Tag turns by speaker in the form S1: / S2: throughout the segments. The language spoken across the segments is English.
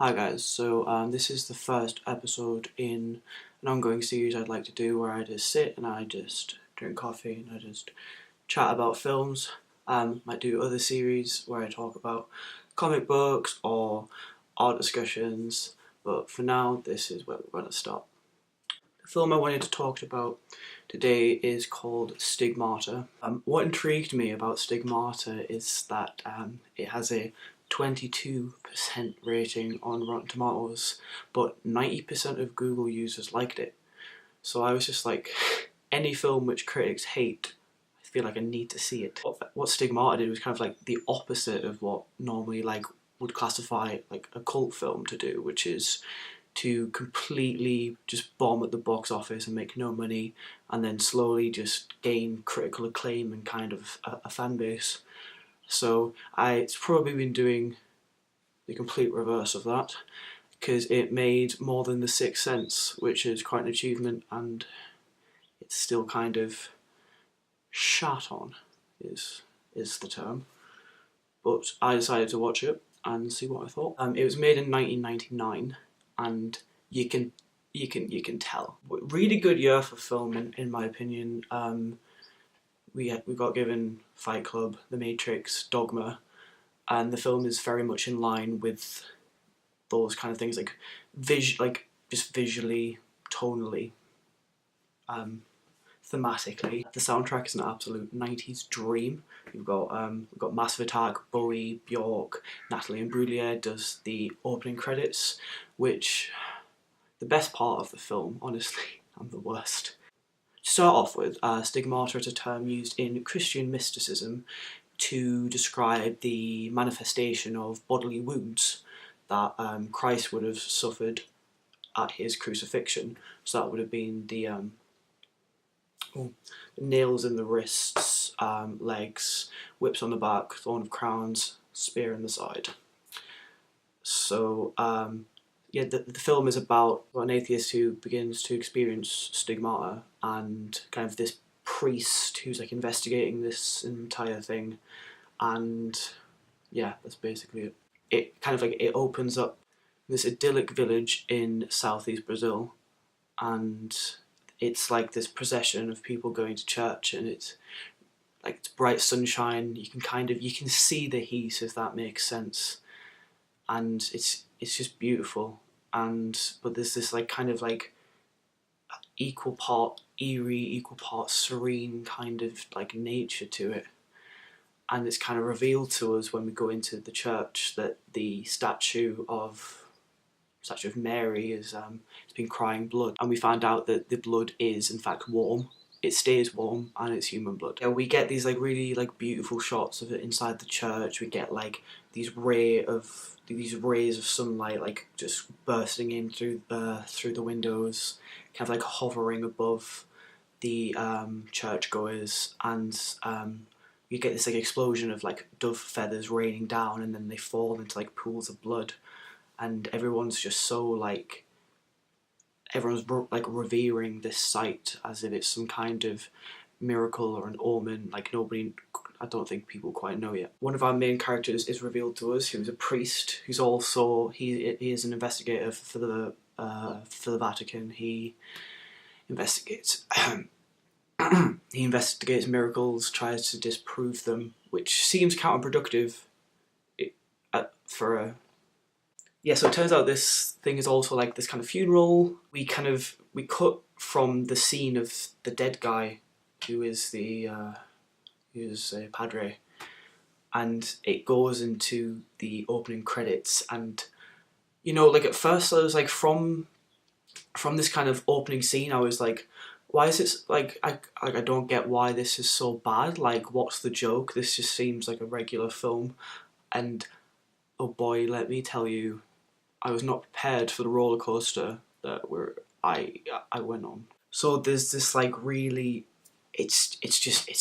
S1: Hi guys, this is the first episode in an ongoing series I'd like to do where I just sit and I just drink coffee and I just chat about films. Might do other series where I talk about comic books or art discussions, but for now this is where we're going to stop. The film I wanted to talk about today is called Stigmata. What intrigued me about Stigmata is that it has a 22% rating on Rotten Tomatoes, but 90% of Google users liked it. So I was just like, any film which critics hate, I feel like I need to see it. What Stigmata did was kind of like the opposite of what normally would classify like a cult film to do, which is to completely just bomb at the box office and make no money, and then slowly just gain critical acclaim and kind of a fan base. So it's probably been doing the complete reverse of that, because it made more than The Sixth Sense, which is quite an achievement, and it's still kind of shat on, is the term. But I decided to watch it and see what I thought. It was made in 1999, and you can tell. Really good year for film, in my opinion. We got given Fight Club, The Matrix, Dogma, and the film is very much in line with those kind of things, like just visually, tonally, thematically. The soundtrack is an absolute 90s dream. We've got Massive Attack, Bowie, Bjork, Natalie Imbruglia does the opening credits, which, the best part of the film, honestly. I'm the worst. To start off with, stigmata is a term used in Christian mysticism to describe the manifestation of bodily wounds that Christ would have suffered at his crucifixion. So that would have been the nails in the wrists, legs, whips on the back, thorn of crowns, spear in the side. So yeah, the film is about an atheist who begins to experience stigmata, and kind of this priest who's like investigating this entire thing, and yeah, that's basically it. It kind of like, it opens up this idyllic village in southeast Brazil, and it's like this procession of people going to church, and it's like it's bright sunshine. You can see the heat, if that makes sense, and it's just beautiful. But there's this like kind of like equal part eerie, equal part serene kind of like nature to it. And it's kind of revealed to us when we go into the church that the statue of Mary is it's been crying blood, and we find out that the blood is in fact warm. It stays warm, and it's human blood. Yeah, we get these like really like beautiful shots of it inside the church. We get like these rays of sunlight like just bursting in through the windows, kind of like hovering above the churchgoers, and you get this like explosion of like dove feathers raining down, and then they fall into like pools of blood, and everyone's like revering this sight as if it's some kind of miracle or an omen. Like I don't think people quite know yet. One of our main characters is revealed to us, who's a priest, who's also he is an investigator for the Vatican. He investigates he investigates miracles, tries to disprove them, which seems counterproductive for a... Yeah, so it turns out this thing is also like this kind of funeral. We cut from the scene of the dead guy, who is a padre, and it goes into the opening credits. And like at first I was like, from this kind of opening scene, I was like, why is it like I don't get why this is so bad. Like, what's the joke? This just seems like a regular film. And oh boy, let me tell you, I was not prepared for the roller coaster that I went on. So there's this like really, it's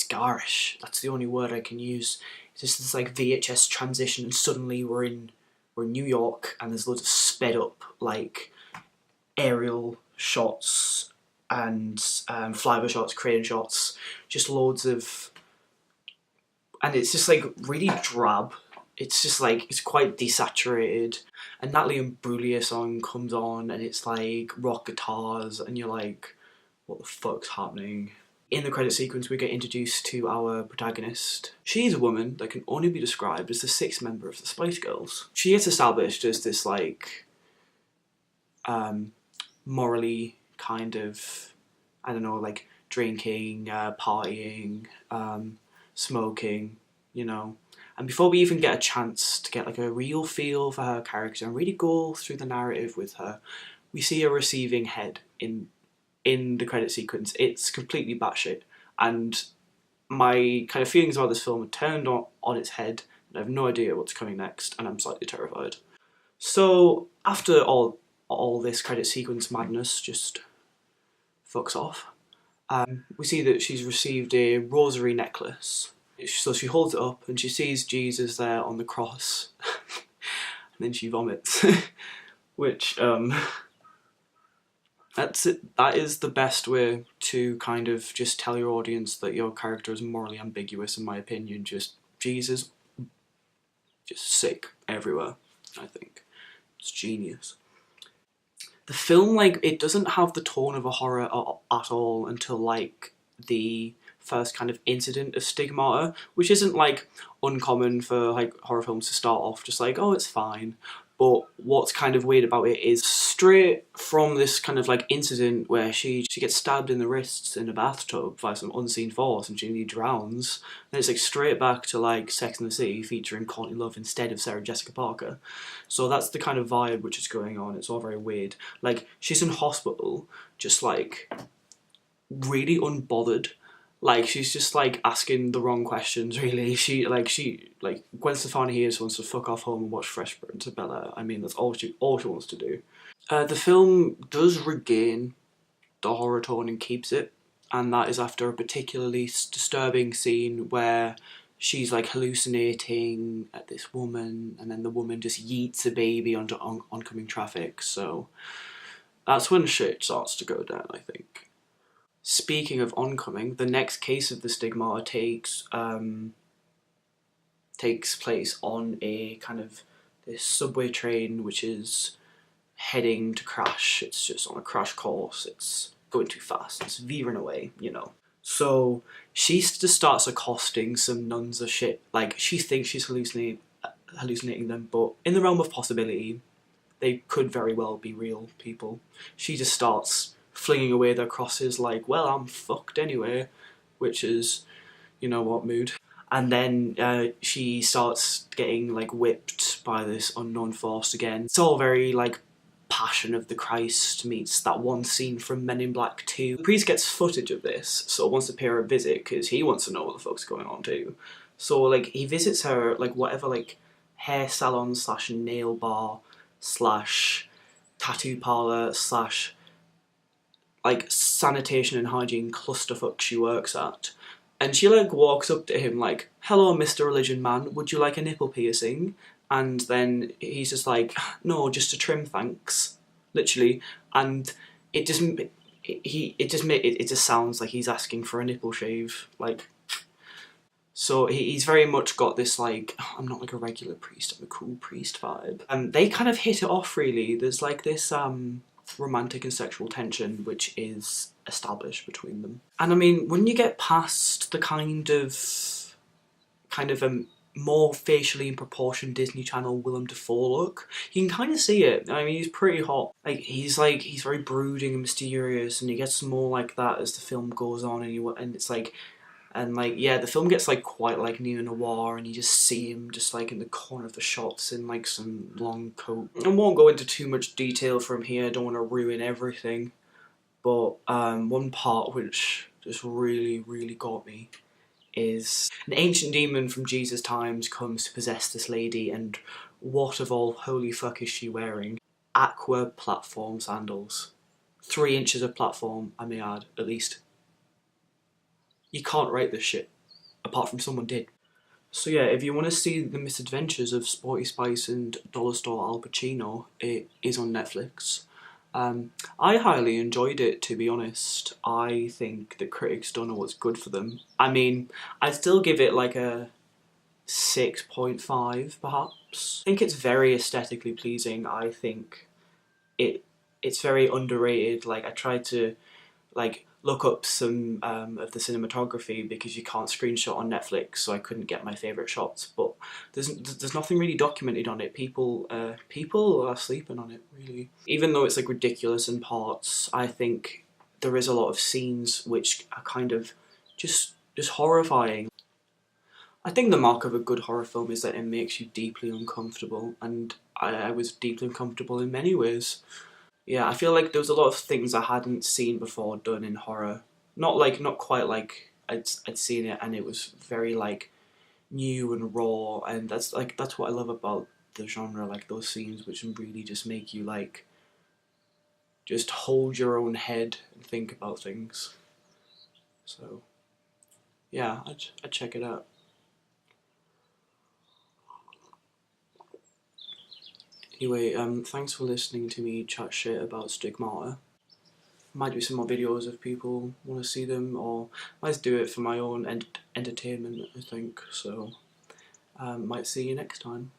S1: garish. That's the only word I can use. It's just this like VHS transition, and suddenly we're in New York, and there's loads of sped up like aerial shots and flyby shots, crane shots, just loads of, and it's just like really drab. it's just like, it's quite desaturated. A Natalie Imbruglia song comes on and it's like rock guitars and you're like, what the fuck's happening? In the credit sequence we get introduced to our protagonist. She's a woman that can only be described as the sixth member of the Spice Girls. She gets established as this like morally kind of, I don't know, like drinking, partying, smoking, you know. And before we even get a chance to get like a real feel for her character and really go through the narrative with her, we see a receiving head in the credit sequence. It's completely batshit, and my kind of feelings about this film are turned on its head, and I have no idea what's coming next, and I'm slightly terrified. So after all this credit sequence madness just fucks off, we see that she's received a rosary necklace. So she holds it up and she sees Jesus there on the cross, and then she vomits, which that's it. That is the best way to kind of just tell your audience that your character is morally ambiguous, in my opinion. Just Jesus, just sick everywhere. I think it's genius. The film, like, it doesn't have the tone of a horror at all until like the first kind of incident of Stigmata, which isn't like uncommon for like horror films to start off just like, oh, it's fine. But what's kind of weird about it is straight from this kind of like incident where she gets stabbed in the wrists in a bathtub by some unseen force and she nearly drowns. And it's like straight back to like Sex and the City featuring Courtney Love instead of Sarah Jessica Parker. So that's the kind of vibe which is going on. It's all very weird. Like, she's in hospital, just like really unbothered. Like, she's just like asking the wrong questions, really. She Gwen Stefani here just wants to fuck off home and watch Fresh Prince of Bel-Air. I mean, that's all she wants to do. The film does regain the horror tone and keeps it, and that is after a particularly disturbing scene where she's like hallucinating at this woman, and then the woman just yeets a baby onto oncoming traffic. So that's when shit starts to go down, I think. Speaking of oncoming, the next case of the Stigmata takes place on a kind of this subway train which is heading to crash. It's just on a crash course. It's going too fast. It's veering away, you know. So she just starts accosting some nuns of shit. Like, she thinks she's hallucinating them, but in the realm of possibility, they could very well be real people. She just starts flinging away their crosses like, well, I'm fucked anyway, which is, you know what, mood. And then she starts getting like whipped by this unknown force again. It's all very like Passion of the Christ meets that one scene from Men in Black 2. The priest gets footage of this, so wants to pay her a visit because he wants to know what the fuck's going on too. So like he visits her like whatever like hair salon slash nail bar slash tattoo parlor slash like sanitation and hygiene clusterfuck she works at. And she like walks up to him like, hello Mr. Religion Man, would you like a nipple piercing? And then he's just like, no, just a trim, thanks. Literally. And it just sounds like he's asking for a nipple shave. Like, so he's very much got this like, oh, I'm not like a regular priest, I'm a cool priest vibe. And they kind of hit it off really. There's like this romantic and sexual tension which is established between them. And I mean, when you get past the kind of more facially in proportion Disney Channel Willem Dafoe look, you can kind of see it. I mean, he's pretty hot. Like he's very brooding and mysterious, and he gets more like that as the film goes on, and it's like, and like, yeah, the film gets like quite like neo-noir, and you just see him just like in the corner of the shots in like some long coat. I won't go into too much detail from here, I don't want to ruin everything, but one part which just really got me is an ancient demon from Jesus' times comes to possess this lady, and what of all holy fuck is she wearing? Aqua platform sandals. 3 inches of platform, I may add, at least. You can't write this shit, apart from someone did. So yeah, if you want to see the misadventures of Sporty Spice and Dollar Store Al Pacino, it is on Netflix. I highly enjoyed it, to be honest. I think the critics don't know what's good for them. I mean, I'd still give it like a 6.5 perhaps. I think it's very aesthetically pleasing. I think it's very underrated. Like, I tried to like look up some of the cinematography because you can't screenshot on Netflix, so I couldn't get my favourite shots. But there's nothing really documented on it. People are sleeping on it, really. Even though it's like ridiculous in parts, I think there is a lot of scenes which are kind of just horrifying. I think the mark of a good horror film is that it makes you deeply uncomfortable, and I was deeply uncomfortable in many ways. Yeah, I feel like there was a lot of things I hadn't seen before done in horror. Not quite like I'd seen it and it was very like new and raw, and that's what I love about the genre, like those scenes which really just make you like just hold your own head and think about things. So yeah, I'd check it out. Anyway, thanks for listening to me chat shit about Stigmata. Might do some more videos if people want to see them, or might do it for my own entertainment, I think. So, might see you next time.